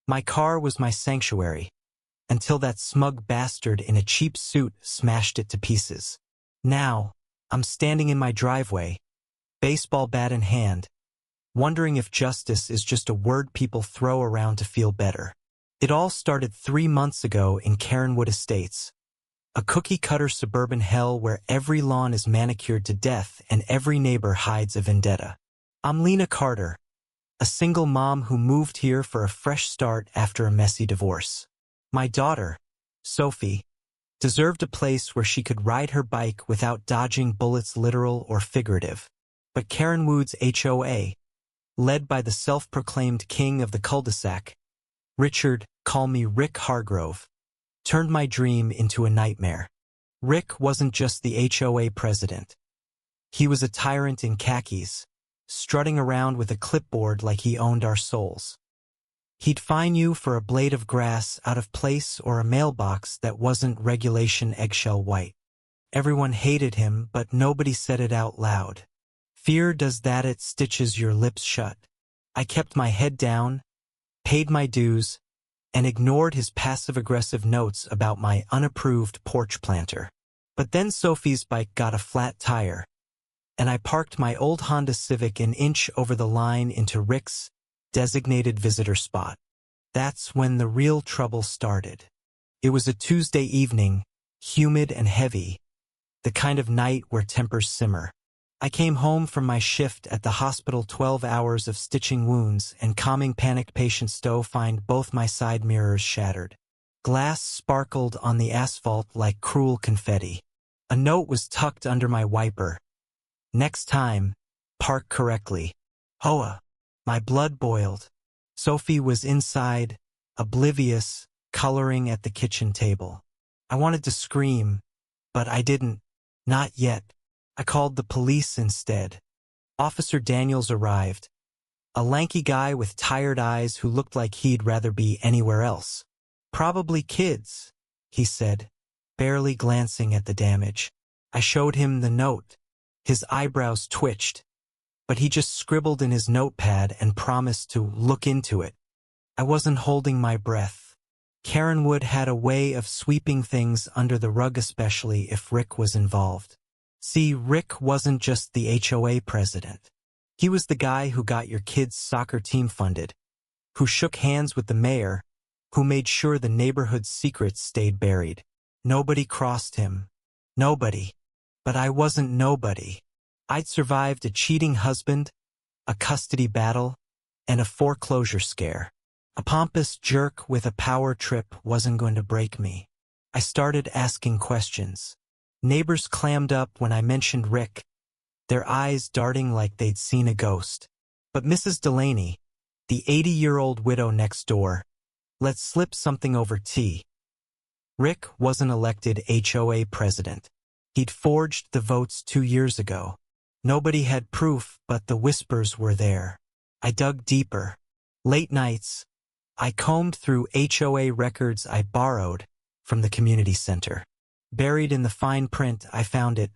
My car was my sanctuary, until that smug bastard in a cheap suit smashed it to pieces. Now, I'm standing in my driveway, baseball bat in hand, wondering if justice is just a word people throw around to feel better. It all started 3 months ago in Caronwood Estates, a cookie-cutter suburban hell where every lawn is manicured to death and every neighbor hides a vendetta. I'm Lena Carter, a single mom who moved here for a fresh start after a messy divorce. My daughter, Sophie, deserved a place where she could ride her bike without dodging bullets literal or figurative. But Caronwood's HOA, led by the self-proclaimed king of the cul-de-sac, Richard, call me Rick Hargrove, turned my dream into a nightmare. Rick wasn't just the HOA president. He was a tyrant in khakis, strutting around with a clipboard like he owned our souls. He'd fine you for a blade of grass out of place or a mailbox that wasn't regulation eggshell white. Everyone hated him, but nobody said it out loud. Fear does that, it stitches your lips shut. I kept my head down, paid my dues, and ignored his passive-aggressive notes about my unapproved porch planter. But then Sophie's bike got a flat tire, and I parked my old Honda Civic an inch over the line into Rick's designated visitor spot. That's when the real trouble started. It was a Tuesday evening, humid and heavy, the kind of night where tempers simmer. I came home from my shift at the hospital, 12 hours of stitching wounds and calming panicked patients, to find both my side mirrors shattered. Glass sparkled on the asphalt like cruel confetti. A note was tucked under my wiper. Next time, park correctly. HOA. My blood boiled. Sophie was inside, oblivious, coloring at the kitchen table. I wanted to scream, but I didn't. Not yet. I called the police instead. Officer Daniels arrived, a lanky guy with tired eyes who looked like he'd rather be anywhere else. Probably kids, he said, barely glancing at the damage. I showed him the note. His eyebrows twitched, but he just scribbled in his notepad and promised to look into it. I wasn't holding my breath. Caronwood had a way of sweeping things under the rug, especially if Rick was involved. See, Rick wasn't just the HOA president. He was the guy who got your kid's soccer team funded, who shook hands with the mayor, who made sure the neighborhood's secrets stayed buried. Nobody crossed him. Nobody. But I wasn't nobody. I'd survived a cheating husband, a custody battle, and a foreclosure scare. A pompous jerk with a power trip wasn't going to break me. I started asking questions. Neighbors clammed up when I mentioned Rick, their eyes darting like they'd seen a ghost. But Mrs. Delaney, the 80-year-old widow next door, let slip something over tea. Rick wasn't elected HOA president. He'd forged the votes 2 years ago. Nobody had proof, but the whispers were there. I dug deeper. Late nights, I combed through HOA records I borrowed from the community center. Buried in the fine print, I found it.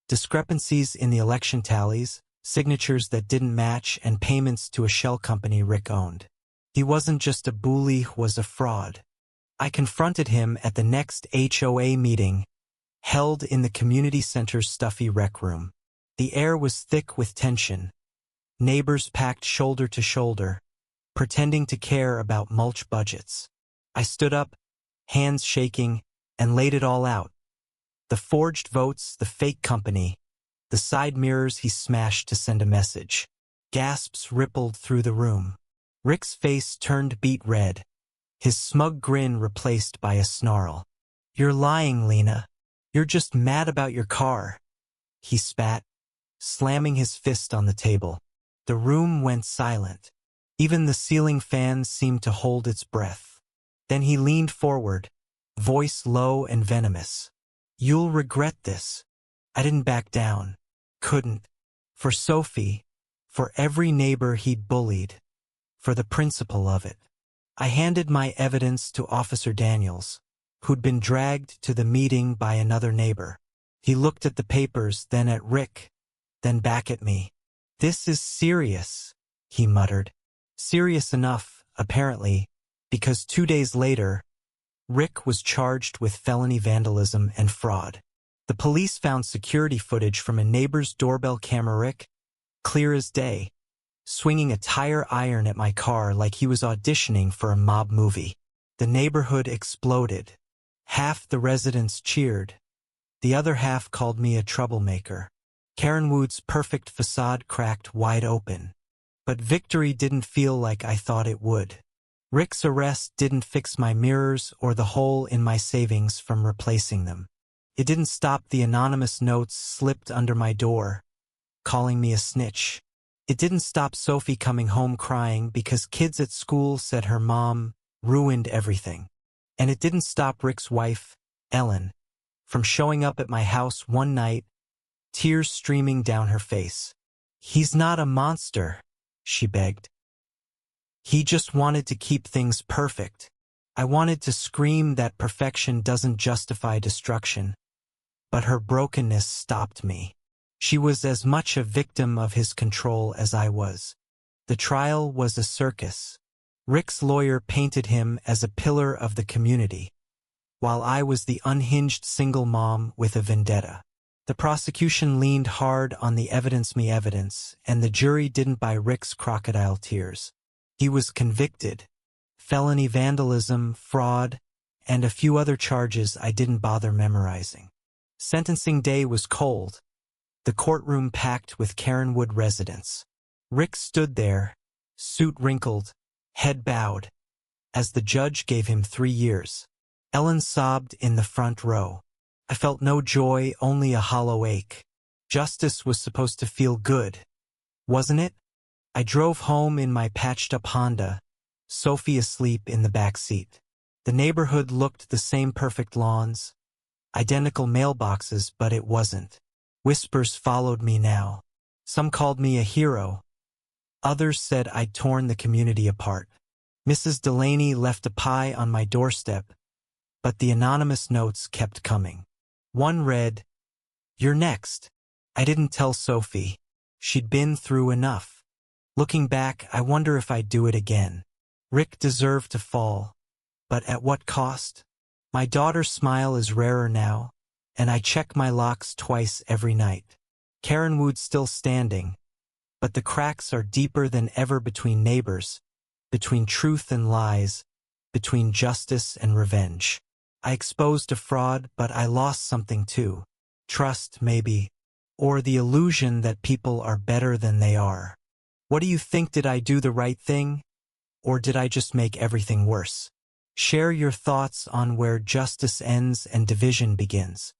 Discrepancies in the election tallies, signatures that didn't match, and payments to a shell company Rick owned. He wasn't just a bully, he was a fraud. I confronted him at the next HOA meeting, held in the community center's stuffy rec room. The air was thick with tension. Neighbors packed shoulder to shoulder, pretending to care about mulch budgets. I stood up, hands shaking, and laid it all out. The forged votes, the fake company, the side mirrors he smashed to send a message. Gasps rippled through the room. Rick's face turned beet red, his smug grin replaced by a snarl. "You're lying, Lena. You're just mad about your car," he spat, slamming his fist on the table. The room went silent. Even the ceiling fan seemed to hold its breath. Then he leaned forward, voice low and venomous. "You'll regret this." I didn't back down. Couldn't. For Sophie, for every neighbor he'd bullied, for the principle of it. I handed my evidence to Officer Daniels, who'd been dragged to the meeting by another neighbor. He looked at the papers, then at Rick, then back at me. "This is serious," he muttered. Serious enough, apparently, because 2 days later, Rick was charged with felony vandalism and fraud. The police found security footage from a neighbor's doorbell camera. Rick, clear as day, swinging a tire iron at my car like he was auditioning for a mob movie. The neighborhood exploded. Half the residents cheered. The other half called me a troublemaker. Karen Wood's perfect facade cracked wide open. But victory didn't feel like I thought it would. Rick's arrest didn't fix my mirrors or the hole in my savings from replacing them. It didn't stop the anonymous notes slipped under my door, calling me a snitch. It didn't stop Sophie coming home crying because kids at school said her mom ruined everything. And it didn't stop Rick's wife, Ellen, from showing up at my house one night, tears streaming down her face. "He's not a monster," she begged. "He just wanted to keep things perfect." I wanted to scream that perfection doesn't justify destruction, but her brokenness stopped me. She was as much a victim of his control as I was. The trial was a circus. Rick's lawyer painted him as a pillar of the community, while I was the unhinged single mom with a vendetta. The prosecution leaned hard on the evidence, and the jury didn't buy Rick's crocodile tears. He was convicted. Felony vandalism, fraud, and a few other charges I didn't bother memorizing. Sentencing day was cold. The courtroom packed with Karen Wood residents. Rick stood there, suit wrinkled, head bowed, as the judge gave him 3 years. Ellen sobbed in the front row. I felt no joy, only a hollow ache. Justice was supposed to feel good, wasn't it? I drove home in my patched-up Honda, Sophie asleep in the back seat. The neighborhood looked the same: perfect lawns, identical mailboxes, but it wasn't. Whispers followed me now. Some called me a hero. Others said I'd torn the community apart. Mrs. Delaney left a pie on my doorstep, but the anonymous notes kept coming. One read, "You're next." I didn't tell Sophie. She'd been through enough. Looking back, I wonder if I'd do it again. Rick deserved to fall, but at what cost? My daughter's smile is rarer now, and I check my locks twice every night. Karen Wood's still standing, but the cracks are deeper than ever between neighbors, between truth and lies, between justice and revenge. I exposed a fraud, but I lost something too. Trust, maybe, or the illusion that people are better than they are. What do you think? Did I do the right thing, or did I just make everything worse? Share your thoughts on where justice ends and division begins.